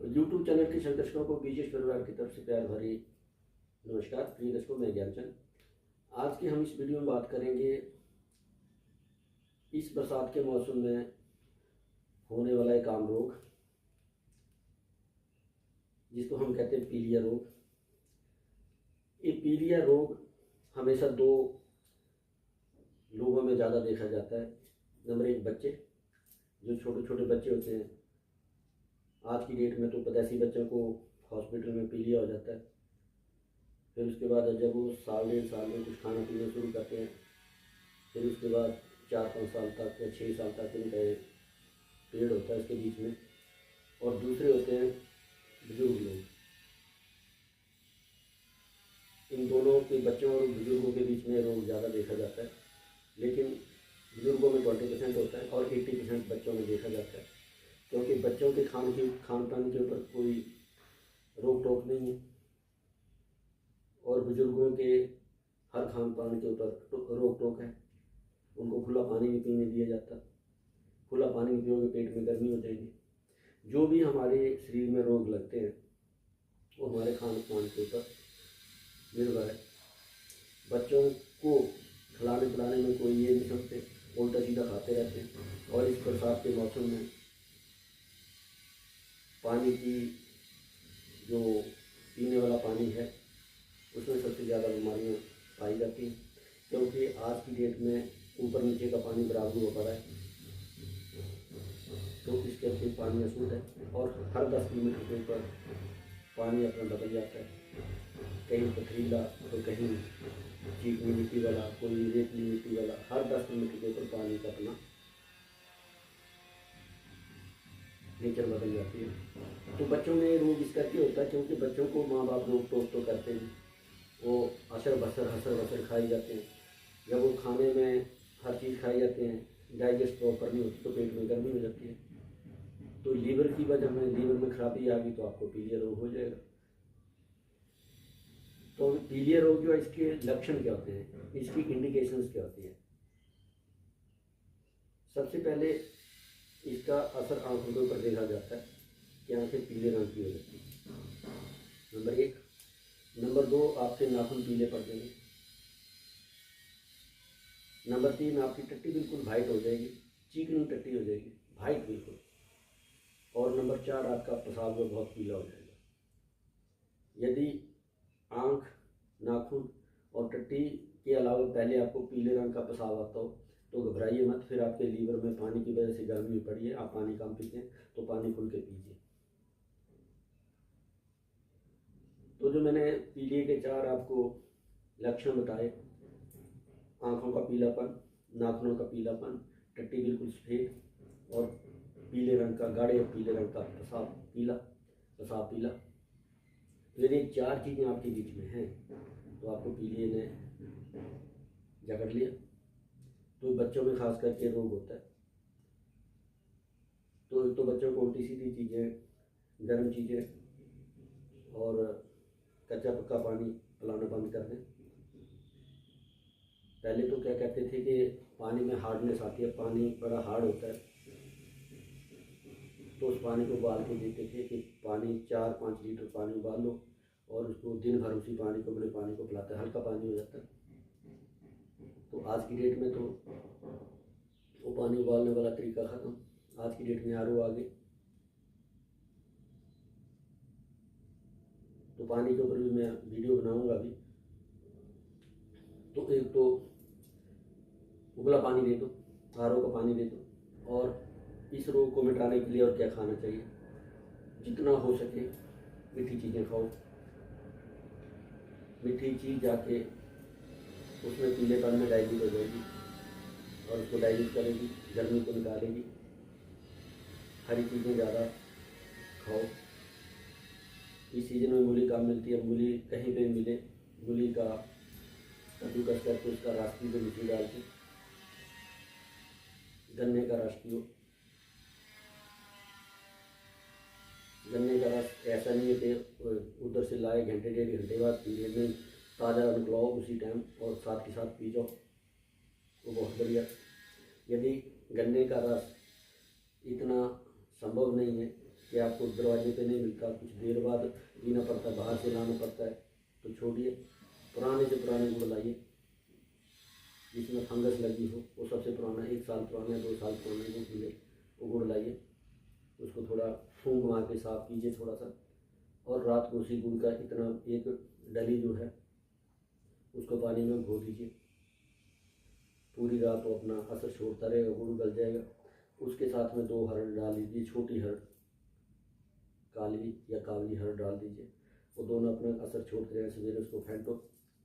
YouTube channel के सभी दर्शकों को बीजेश परिवार की तरफ से प्यार भरी नमस्कार। प्रिय दर्शकों, मैं ज्ञानचंद। आज की हम इस वीडियो में बात करेंगे इस बरसात के मौसम में होने वाला एक आम रोग जिसको हम कहते हैं पीलिया रोग। ये पीलिया रोग हमेशा दो लोगों में ज़्यादा देखा जाता है। नंबर एक, बच्चे, जो छोटे छोटे बच्चे होते हैं। आज की डेट में तो 85 बच्चों को हॉस्पिटल में पीलिया हो जाता है। फिर उसके बाद जब वो साल डेढ़ साल में कुछ खाना पीना शुरू करते हैं, फिर उसके बाद 4-5 साल तक या 6 साल तक इनका पीरियड होता है इसके बीच में। और दूसरे होते हैं बुजुर्ग लोग। इन दोनों के, बच्चों और बुजुर्गों के बीच में रोग ज़्यादा देखा जाता है, लेकिन बुजुर्गों में 20% होता है और 80% बच्चों में देखा जाता है, क्योंकि बच्चों के खान पान के ऊपर कोई रोक टोक नहीं है और बुजुर्गों के हर खान पान के ऊपर रोक टोक है। उनको खुला पानी भी पीने दिया जाता है। खुला पानी पियोगे पेट में गर्मी हो जाएगी। जो भी हमारे शरीर में रोग लगते हैं वो हमारे खान पान के ऊपर निर्भर है। बच्चों को खिलाने पिलाने में कोई ये नहीं समझते, उल्टा सीधा खाते रहते हैं। और इस बरसात के मौसम में पानी की, जो पीने वाला पानी है, उसमें सबसे ज़्यादा बीमारियाँ पाई जाती हैं, क्योंकि आज की डेट में ऊपर नीचे का पानी बराबर हो पड़ा है। तो इसके लिए पानी अशुद्ध है और हर 10 किलोमीटर के ऊपर पानी अपना बदल जाता है। कहीं पथरीला तो कहीं चिकनी मिट्टी वाला, कोई रेतली मिट्टी वाला। हर 10 किलोमीटर के ऊपर पानी का अपना नेचर बदल जाती है। तो बच्चों में रोग इस करके होता है क्योंकि बच्चों को माँ बाप रोक टोक तो करते हैं। वो हसर बसर खाई जाते हैं। जब वो खाने में हर चीज़ खाई जाते हैं, डाइजेस्ट प्रॉपर नहीं होती तो पेट में गर्मी हो जाती है। तो लीवर की वजह में, लीवर में खराबी आ गई तो आपको पीलिया रोग हो जाएगा। तो पीलिया रोग जो है, इसके लक्षण क्या होते हैं, इसकी इंडिकेशंस क्या होती है? सबसे पहले इसका असर आंखों के ऊपर देखा जाता है कि आंखें पीले रंग की हो जाती है, नंबर एक। नंबर दो, आपके नाखून पीले पड़ जाएंगे। नंबर तीन, आपकी टट्टी बिल्कुल वाइट हो जाएगी, चिकनी टट्टी हो जाएगी, वाइट बिल्कुल। और नंबर चार, आपका पेशाब जो बहुत पीला हो जाएगा। यदि आँख, नाखून और टट्टी के अलावा पहले आपको पीले रंग का पेशाब आता हो तो घबराइए मत। फिर आपके लीवर में पानी की वजह से गर्मी पड़ी है, आप पानी कम पीते हैं तो पानी खुल के पीजिए। तो जो मैंने पीलिए के 4 आपको लक्षण बताए, आँखों का पीलापन, नाखूनों का पीलापन, टट्टी बिल्कुल सफ़ेद और पीले रंग का, गाढ़े और पीले रंग का पेशाब पीला। यदि 4 चीज़ें आपके बीच में हैं तो आपको पीलिए ने जकड़ लिया। तो बच्चों में खास करके रोग होता है। तो बच्चों को उल्टी सीधी चीज़ें, गर्म चीज़ें और कच्चा पक्का पानी पिलाना बंद कर दें। पहले तो क्या कहते थे कि पानी में हार्डनेस आती है, पानी बड़ा हार्ड होता है, तो उस पानी को उबाल के देते थे कि पानी 4-5 लीटर पानी उबाल लो और उसको दिन भर उसी पानी को, बड़े पानी को पिलाते, हल्का पानी हो जाता है। तो आज की डेट में तो वो पानी उबालने वाला तरीका ख़त्म। आज की डेट में आरओ आ गए, तो पानी के ऊपर भी मैं वीडियो बनाऊंगा अभी। तो एक तो उबला पानी दे दो, आरओ का पानी दे दो। और इस रोग को मिटाने के लिए और क्या खाना चाहिए, जितना हो सके मीठी चीज़ें खाओ। मीठी चीज़ जाके उसमें पीलेपन में डाइजेस्ट हो जाएगी और उसको डाइजेस्ट करेगी, गर्मी को निकालेगी। हरी चीज़ें ज़्यादा खाओ। इस सीज़न में मूली कम मिलती है, मूली कहीं पे मिले, मूली का कद्दूकस करके उसका रस पी दो, मिट्टी डाल के। गन्ने का रस पियो। गन्ने का रस ऐसा नहीं है कि उधर से लाए घंटे 1.5 घंटे बाद पी लें, ताज़ा निकलाओ उसी टाइम और साथ के साथ पी जाओ, वो बहुत बढ़िया। यदि गन्ने का रस इतना संभव नहीं है कि आपको दरवाजे पे नहीं मिलता, कुछ देर बाद पीना पड़ता है, बाहर से लाना पड़ता है, तो छोड़िए, पुराने से पुराने गुड़ लाइए जिसमें फंगस लगी हो, वो सबसे पुराना 1 साल पुराना 2 साल पुराना जो मिले वो गुड़ लाइए। उसको थोड़ा फूंक मार के साफ कीजिए थोड़ा सा, और रात को उसी गुड़ का इतना एक डली जो है उसको पानी में घो दीजिए। पूरी रात वो अपना असर छोड़ता रहेगा, गुड़ गल जाएगा। उसके साथ में 2 हरड़ डाल दीजिए, छोटी हरड़, काली या कावली हरड़ डाल दीजिए। वो दोनों अपना असर छोड़ते रहें। सवेरे उसको फेंटो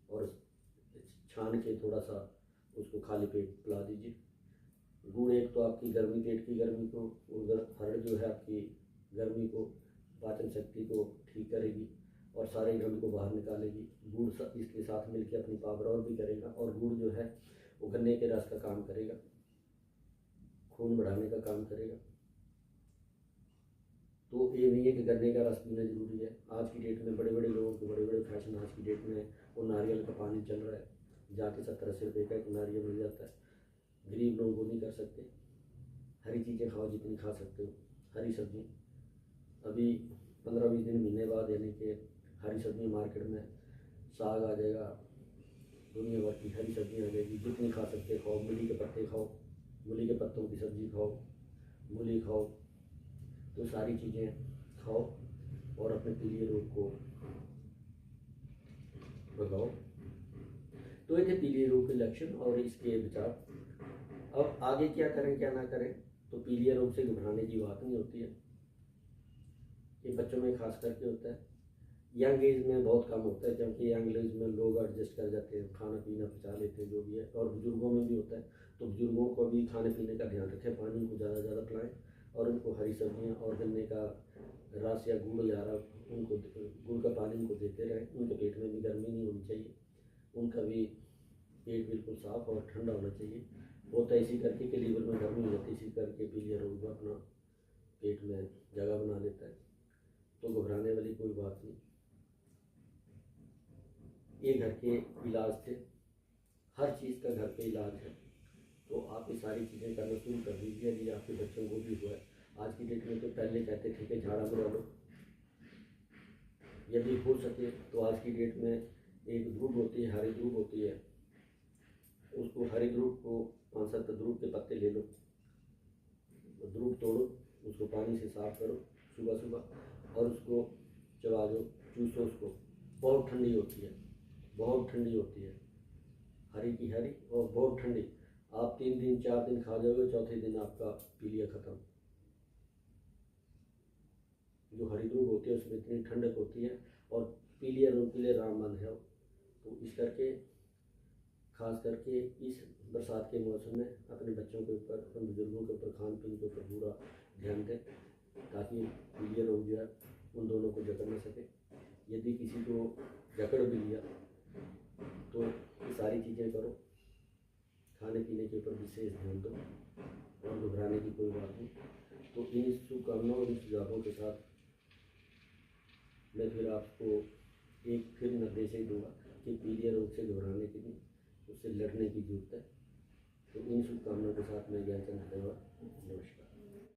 और छान के थोड़ा सा उसको खाली पेट पिला दीजिए। गुड़ एक तो आपकी गर्मी, पेट की गर्मी को, उधर हरड़ जो है आपकी गर्मी को, पाचन शक्ति को ठीक करेगी और सारे गंद को बाहर निकालेगी। गुड़ इसके साथ मिलकर अपनी पावर और भी करेगा। और गुड़ जो है वो गन्ने के रस का काम करेगा, खून बढ़ाने का काम करेगा। तो ये नहीं है कि गन्ने का रस पीना जरूरी है। आज की डेट में बड़े बड़े लोगों के बड़े बड़े फैशन आज की डेट में वो नारियल का पानी चल रहा है, जाके 70-80 रुपये का एक नारियल मिल जाता है। गरीब लोग वो नहीं कर सकते। हरी चीज़ें खाओ जितनी खा सकते हो, हरी सब्जी। अभी 15-20 दिन महीने बाद यानी कि हरी सब्जी मार्केट में साग आ जाएगा, दुनिया भर की हरी सब्जी आ जाएगी, जितनी खा सकते खाओ। मूली के पत्ते खाओ, मूली के पत्तों की सब्जी खाओ, मूली खाओ, तो सारी चीज़ें खाओ और अपने पीलिए रोग को भगाओ। तो ये थे पीलिए रोग के लक्षण और इसके बचाव। अब आगे क्या करें क्या ना करें, तो पीलिया रोग से घबराने की बात नहीं होती है। ये बच्चों में खास करके होता है, यंग एज में बहुत कम होता है, क्योंकि यंग एज में लोग एडजस्ट कर जाते हैं, खाना पीना पचा लेते हैं जो भी है। और बुजुर्गों में भी होता है, तो बुजुर्गों को भी खाने पीने का ध्यान रखें, पानी को ज़्यादा ज़्यादा पिलाएं और उनको हरी सब्जियां और गन्ने का रस या गुड़ या उनको गुड़ का पानी उनको देते रहें। उनके पेट में भी गर्मी नहीं होनी चाहिए, उनका भी पेट बिल्कुल साफ और ठंडा होना चाहिए। होता है इसी करके कि लीवर में गर्मी हो जाती है, इसी करके पीलिया रोग अपना पेट में जगह बना लेता है। तो घबराने वाली कोई बात नहीं, ये घर के इलाज थे, हर चीज़ का घर पे इलाज है। तो आप ये सारी चीज़ें करना शुरू कर दीजिए यदि आपके बच्चों को भी हुआ है। आज की डेट में तो पहले कहते थे कि झाड़ा बुला लो, यदि हो सके तो आज की डेट में एक ध्रुव होती है, हरी ध्रुव होती है, उसको हरी ध्रुव को 5-7 ध्रुव के पत्ते ले लो, ध्रुव तोड़ो, उसको पानी से साफ करो सुबह सुबह और उसको चबा दो, चूसो उसको। बहुत ठंडी होती है, बहुत ठंडी होती है, हरी की हरी और बहुत ठंडी। आप 3 दिन 4 दिन खा जाओगे, चौथे दिन आपका पीलिया खत्म। जो हरी ध्रुव होती है उसमें इतनी ठंडक होती है और पीलिया रोग के लिए रामबाण है। तो इस करके खास करके इस बरसात के मौसम में अपने बच्चों के ऊपर, अपने बुजुर्गों के ऊपर, खान पीन के ऊपर पूरा ध्यान दें, ताकि पीलिया रोग जो है उन दोनों को जकड़ न सके। यदि किसी को जकड़ भी लिया तो ये सारी चीज़ें करो, खाने पीने के ऊपर विशेष ध्यान दो और घबराने की कोई बात नहीं। तो इन शुभकामनाओं और सुझावों के साथ मैं फिर आपको एक फिर निर्देश ही दूंगा कि पीलिया रोग से घबराने की नहीं, उससे लड़ने की जरूरत है। तो इन शुभकामनाओं के साथ मैं ज्ञानचंद धन्यवाद, नमस्कार।